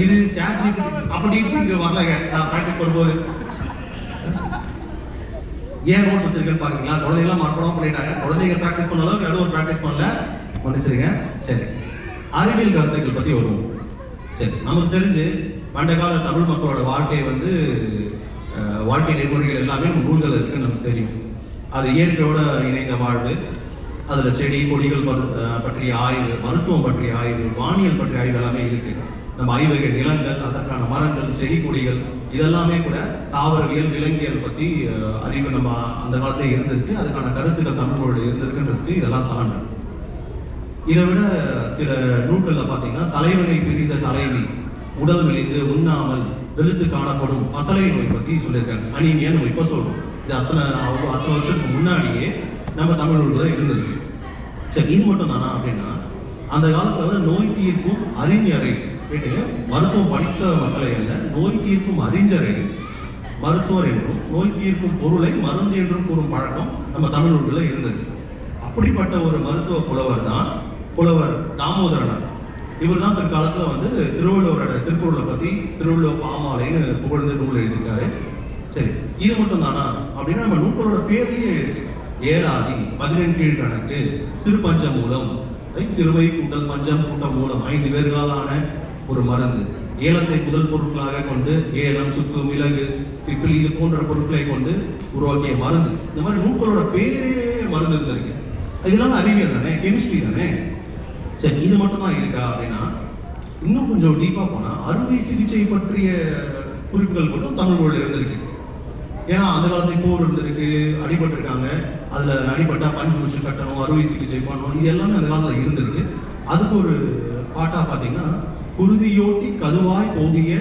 இது சாட் அப்படி இங்கே வரலங்க. நான் ப்ராக்டிஸ் பண்ணும்போது ஏன் நோட் வச்சிருக்கேன்னு பார்க்குறீங்களா? குழந்தைங்களாம் மனப்படம் பண்ணிட்டாங்க. குழந்தைங்க ப்ராக்டிஸ் பண்ண அளவுக்கு நடுவர் ப்ராக்டிஸ் பண்ணல, மன்னிச்சிருங்க. சரி, அறிவியல் கருத்துக்கள் பற்றி வருவோம். சரி, நமக்கு தெரிஞ்சு பண்டைய கால தமிழ் மக்களோட வாழ்க்கை வந்து வாழ்க்கை நெறிமுறைகள் எல்லாமே நூல்கள் இருக்குன்னு நமக்கு தெரியும். அது இயற்கையோட இணைந்த வாழ்வு, அதில் செடி கொடிகள் பற்றிய ஆய்வு, மருத்துவம் பற்றிய ஆய்வு, வானியல் பற்றிய ஆய்வு எல்லாமே இருக்கு. நம்ம ஆய்வக நிலங்கள், அதற்கான மரங்கள், செடி கொடிகள் இதெல்லாமே கூட தாவரவியல் விலங்கியல் பற்றி அறிவு நம்ம அந்த காலத்தில் இருந்திருக்கு. அதுக்கான கருத்துக்கள் தமிழ் மொழியில் இருந்திருக்குன்றதுக்கு இதெல்லாம் சான்று. இதை விட சில நூல்களில் பார்த்தீங்கன்னா தலைவனை பிரிந்த தலைவி, உடல் மெலிந்து உண்ணாமல் வெளுத்து காணப்படும் பசலை நோய் பற்றி சொல்லியிருக்காங்க. அனீமியா நோய் இப்போ சொல்றோம். இது அத்தனை வருஷத்துக்கு முன்னாடியே நம்ம தமிழ் நூல்களில் இருந்திருக்கு. சரி, இது மட்டும் தானா அப்படின்னா அந்த காலத்தில் வந்து நோய் தீர்க்கும் அறிஞரை கேட்டுங்க, மருத்துவம் படித்த மக்களை அல்ல, நோய் தீர்க்கும் அறிஞரை மருத்துவர் என்றும் நோய் தீர்க்கும் பொருளை மருந்து என்றும் கூறும் பழக்கம் நம்ம தமிழ் நூல்களில் இருந்திருக்கு. அப்படிப்பட்ட ஒரு மருத்துவ புலவர் தான் புலவர் தாமோதரனார். இவர் தான் பிற்காலத்தில் வந்து திருவள்ளுவரோட திருக்குறளை பற்றி திருவள்ளுவர் பாமாலைன்னு புகழ்ந்து நூல் எழுதியிருக்காரு. சரி, இது மட்டும் தானா அப்படின்னா நம்ம நூல்களோட பேர்லேயே இருக்கு. ஏழாதி, 14 கீழ்கணக்கு, சிறு பஞ்சமூலம், சிறுவை கூட்டல் பஞ்சம் கூட்டம் மூலம் 5 பேர்களாலான ஒரு மருந்து. ஏலத்தை முதல் பொருட்களாக கொண்டு ஏலம், சுக்கு, மிளகு, பிப்பிள் இது போன்ற பொருட்களை கொண்டு உருவாக்கிய மருந்து. இந்த மாதிரி நூல்களோட பேரே மருந்து இருந்திருக்கு. இதெல்லாம் அறிவியல் தானே, கெமிஸ்ட்ரி தானே. சரி, இது மட்டும் தான் இருக்கா அப்படின்னா இன்னும் கொஞ்சம் டீப்பாக போனால் அறுவை சிகிச்சை பற்றிய குறிப்புகள் கூட தமிழ் மொழியில் இருந்திருக்கு. ஏன்னா அந்த காலத்தில் போர் இருந்திருக்கு, அடிபட்டிருக்காங்க, அதில் அடிபட்டால் பஞ்சு வச்சு கட்டணும், அறுவை சிகிச்சை பண்ணணும், இது எல்லாமே அந்த காலத்தில் இருந்திருக்கு. அதுக்கு ஒரு பாட்டாக பார்த்தீங்கன்னா குருதியோட்டி கதுவாய் போகிய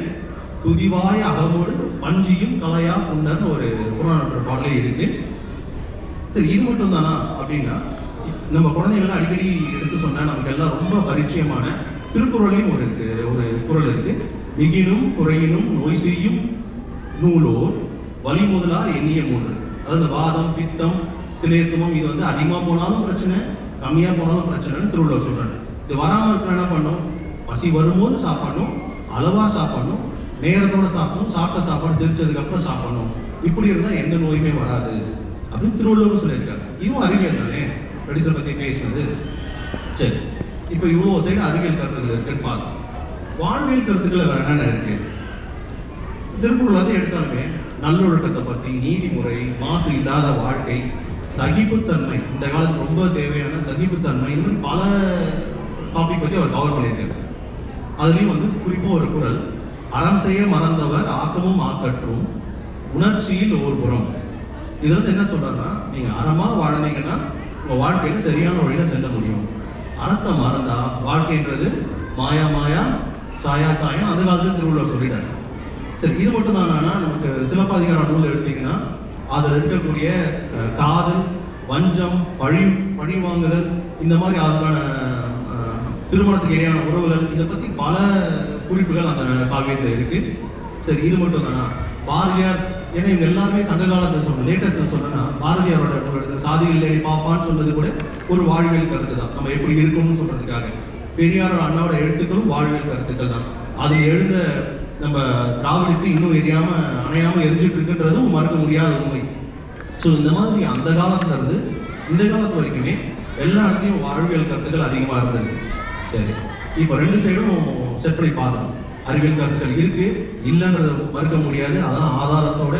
துதிவாய் அகமோடு பஞ்சியும் கலையா புன்னர்னு ஒரு புறநானூற்று பாடலே இருக்கு. சரி, இது மட்டும் தானா அப்படின்னா நம்ம குழந்தைகள்லாம் அடிக்கடி எடுத்து சொன்னா நமக்கு எல்லாம் ரொம்ப பரிச்சயமான திருக்குறளையும் ஒரு குறள் இருக்கு. மிகினும் குறையினும் நோய் செய்யும் நூலோர் வலி முதலா எண்ணிய மூன்று. அதாவது வாதம், பித்தம், சிலேத்துவம் இது வந்து அதிகமாக போனாலும் பிரச்சனை, கம்மியாக போனாலும் பிரச்சனைன்னு திருவள்ளுவர் சொல்றாரு. இது வராமல் இருக்கிற என்ன பண்ணும்? பசி வரும்போது சாப்பிடணும், அளவா சாப்பிடணும், நேரத்தோட சாப்பிடணும், சாப்பிட்ட சாப்பாடு செரிச்சதுக்கு அப்புறம் சாப்பிடணும். இப்படி இருந்தால் எந்த நோயுமே வராது அப்படின்னு திருவள்ளுவர் சொல்லியிருக்காரு. இதுவும் அறிவியல் தானே, மெடிசன் பற்றி பேசினது. சரி, இப்போ இவ்வளோ சைடு அறிவியல் கருத்துக்கள் இருக்குன்னு பார்த்தோம். வாழ்வியல் கருத்துக்கள் வேற என்னென்ன இருக்கு? திருக்குறள் வந்து எடுத்தாலுமே நல்லொழுக்கத்தை பற்றி, நீதிமுறை, மாசு இல்லாத வாழ்க்கை, சகிப்புத்தன்மை, இந்த காலத்துக்கு ரொம்ப தேவையான சகிப்புத்தன்மை, இந்த மாதிரி பல டாபிக் பற்றி அவர் கவர் பண்ணியிருக்காரு. அதுலேயும் வந்து குறிப்பாக ஒரு குறள், அறம் செய்ய மறந்தவர் ஆக்கமும் ஆக்கற்றும் உணர்ச்சியில் ஒருபுறம். இது வந்து என்ன சொல்றாருன்னா, நீங்கள் அறமாக வாழ்ந்தீங்கன்னா உங்கள் வாழ்க்கையில் சரியான வழியில் செல்ல முடியும். அறத்தை மறந்தா வாழ்க்கைன்றது மாயா மாயா சாயா சாயம் அந்த காலத்தில் திருவள்ளுவர் சொல்லிட்டாரு. சரி, இது மட்டும் தானா? நமக்கு சிலப்பதிகார நூல் எடுத்தீங்கன்னா அதில் இருக்கக்கூடிய காதல், வஞ்சம், பழி வாங்குதல், இந்த மாதிரி அதுக்கான திருமணத்துக்கு இடையான உறவுகள், இதை பற்றி பல குறிப்புகள் அந்த காவியத்தில் இருக்கு. சரி, இது மட்டும் தானா? பாரதியார், ஏன்னா இவங்க எல்லாருமே சங்க காலத்தில் சொல்ல, லேட்டஸ்ட் சொல்லணும்னா பாரதியாரோட எடுத்த சாதிகள் தேடி பாப்பான்னு சொன்னது கூட ஒரு வாழ்வியல் கருத்து தான், நம்ம எப்படி இருக்கணும்னு சொல்றதுக்காக. பெரியாரோட அண்ணாவோட எழுத்துக்களும் வாழ்வியல் கருத்துக்கள் தான். அது எழுத நம்ம திராவிடத்தை இன்னும் அணையாமல் எரிஞ்சிட்டு இருக்குன்றதும் மறக்க முடியாத உண்மை. ஸோ இந்த மாதிரி அந்த காலத்துல இருந்து இந்த காலத்து வரைக்குமே எல்லா இடத்துலையும் வாழ்வியல் கருத்துக்கள் அதிகமாக இருந்தது. சரி, இப்போ ரெண்டு சைடும் செட் பண்ணி பார்க்கணும். அறிவியல் கருத்துக்கள் இருக்கு, இல்லைன்றதை மறுக்க முடியாது. அதெல்லாம் ஆதாரத்தோட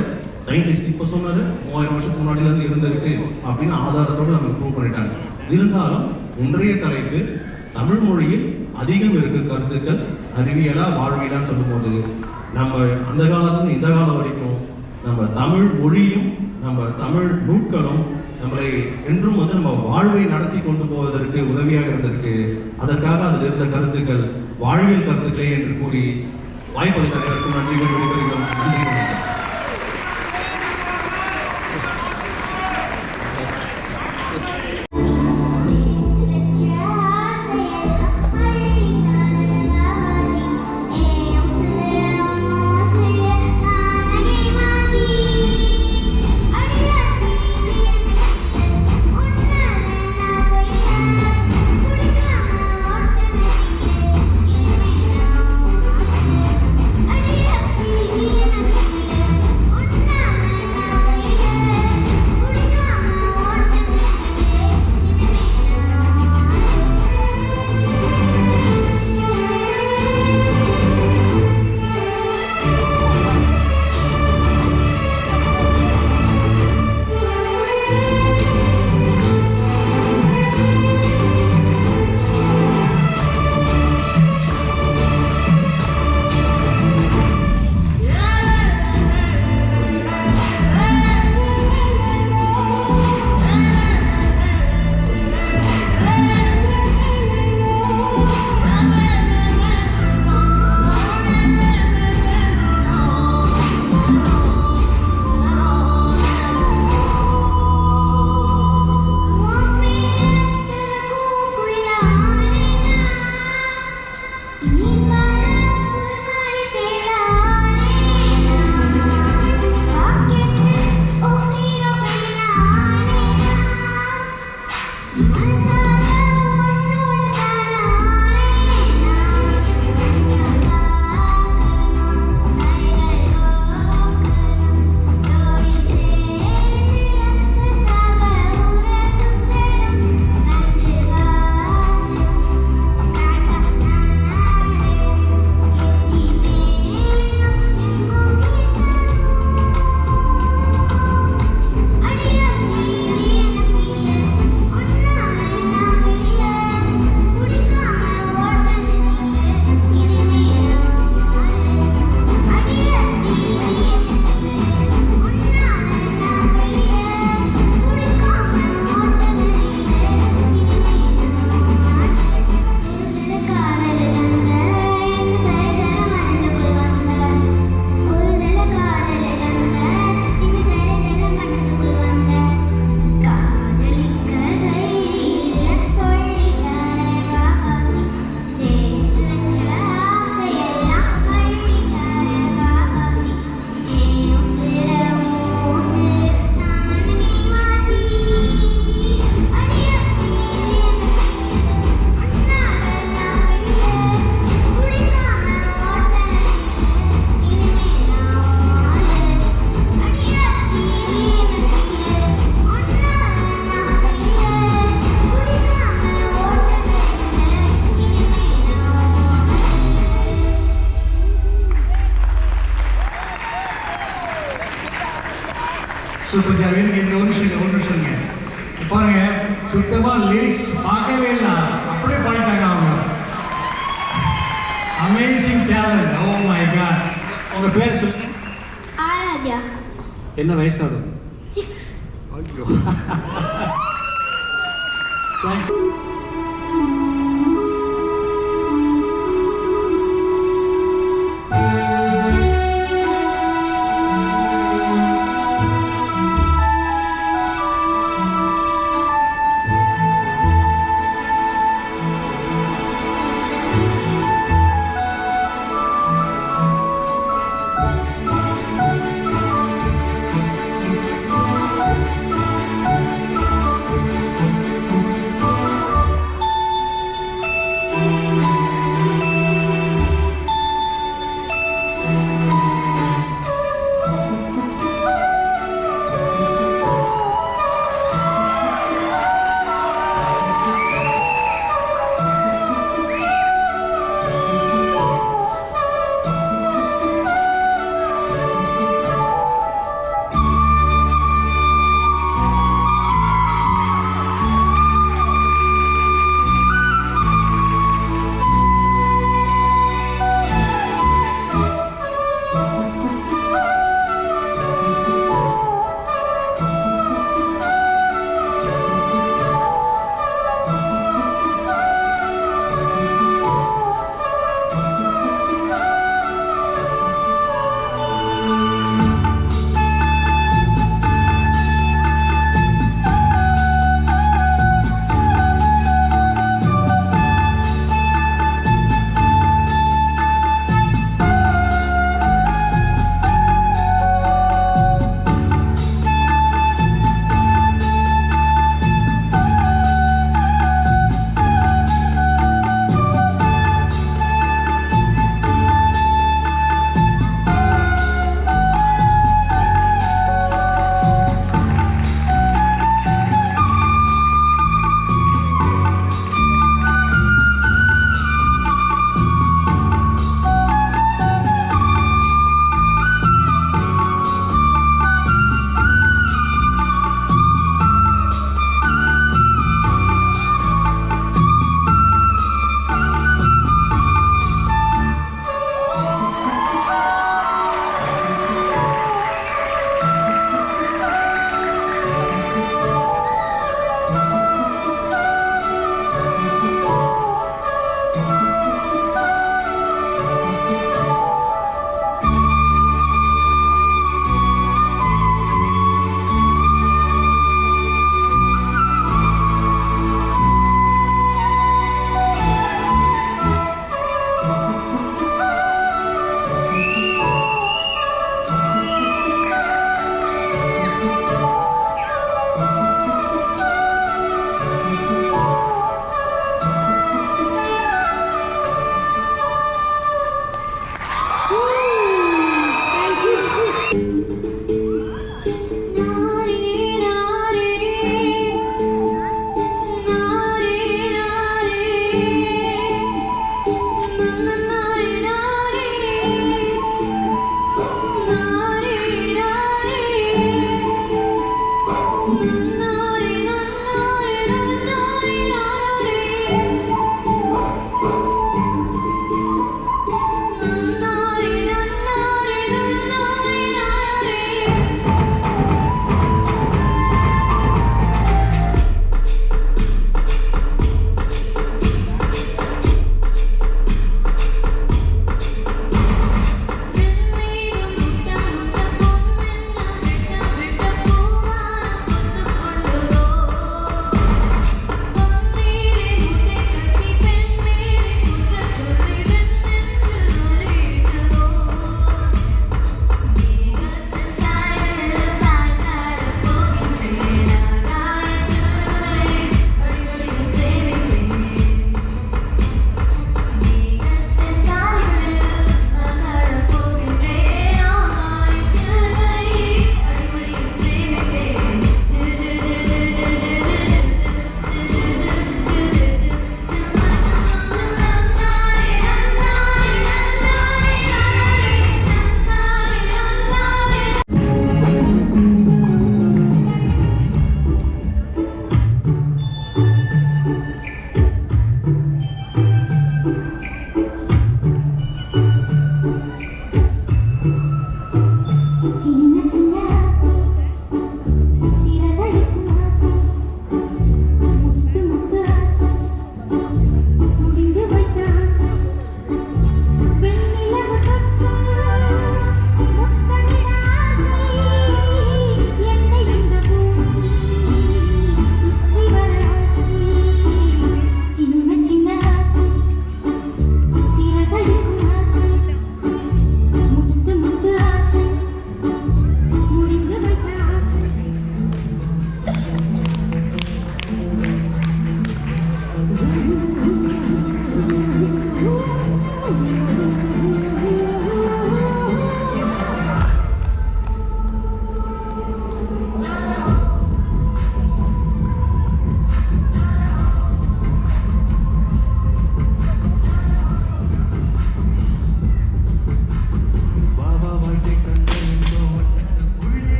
சயின்டிஸ்ட் இப்போ சொன்னது 3000 வருஷத்துக்கு முன்னாடியிலேருந்து இருந்திருக்கு அப்படின்னு ஆதாரத்தோடு நம்ம ப்ரூவ் பண்ணிட்டாங்க. இருந்தாலும் இன்றைய தலைப்பு தமிழ் மொழியில் அதிகம் இருக்கு கருத்துக்கள், அறிவியலா வாழ்வியலான்னு சொல்லும்போது நம்ம அந்த காலத்துலேருந்து இந்த காலம் வரைக்கும் நம்ம தமிழ் மொழியும் நம்ம தமிழ் நூட்களும் நம்மளை என்றும் வந்து நம்ம வாழ்வை நடத்தி கொண்டு போவதற்கு உதவியாக இருந்திருக்கு. அதற்காக அதில் இருந்த கருத்துக்கள் வாழ்வியல் கருத்துக்களே என்று கூறி வாய்ப்பளித்த அனைவருக்கும் நன்றி விடைபெறுகிறோம். நன்றி, வணக்கம். Yeah. Super job. எனக்கு இந்த ஒரு நிமிஷங்க பாருங்க, சுத்தமா லிரிக்ஸ் பார்க்கவே இல்லை, அப்படியே பாடிட்டாங்க அவங்க. Amazing talent. Oh my God. உங்க பேர் சொல்லுங்க. ஆராத்யா. என்ன வயசாகும்? 6. ஐயோ. Thank you.